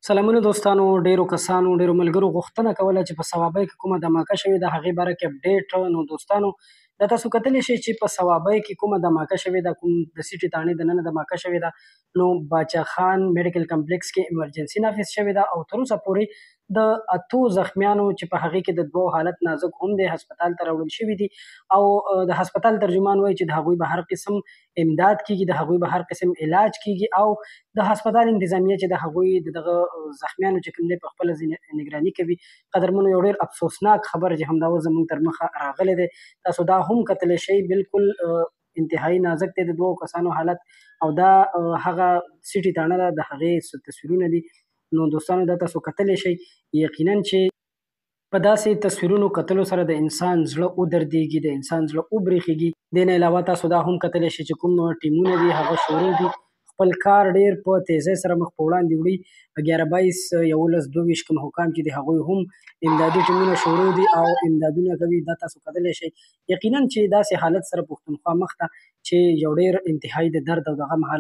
سلامونه دوستانو، ډیرو کسانو ډیرو ملګرو غوښتنه کوله چې په ثوابۍ کې کومه دماکه شوې ده هغې باره کې اپډیټ. نو دوستانو دا تاسو کتلی شئ چې په ثوابۍ کې کومه دماکه شوې ده، کوم د سیټې تاڼې دننه دماکه شوې ده. نو باچا خان میډیکل کمپلیکس کې ایمرجنسي نافظ شوې ده او تر اوسه پورې د 8 زخمیانو چې په هغې کې د 2 حالت نازک هم دی هسپتال ته راوړل شوي دي او د هسپتال ترجمان وایي چې د هغوی به هر قسم امداد کیږي، د هغوی به هر قسم علاج کیږي او د هسپتال انتظامیه چې د هغوی د دغه زخمیانو چې کوم دی په خپله نگراني کوي. قدرمنو یو ډېر افسوسناک خبر چې همدا اوس زموږ تر مخه راغلی دی، تاسو دا هم کتلی شئ بالکل انتهایی نازک دی د 2 کسانو حالت او دا هغه سیټي تاڼه ده، د هغې تصویرونه دي. نو دوستانو دا تاسو کتلی شئ یقینا چې په داسې تصویرونو کتلو سره د انسان زړه ودردېږي، د انسان زړه وبرېښېږي. دې نه علاوه تاسو دا هم کتلی شئ چې کوم ټیمونه دي هغه شروع دي خپل کار ډېر په تیزۍ سره مخ په وړاندې وړي. 11 22 11 کوم حکام چې دي هغوی هم امدادي ټیمونه شروع دي او امدادونه کوي. دا تاسو کتلی شئ یقینا چې داسې حالت سره پښتونخوا مخ ته چې یو ډېر انتهایی د درد او د غم حالت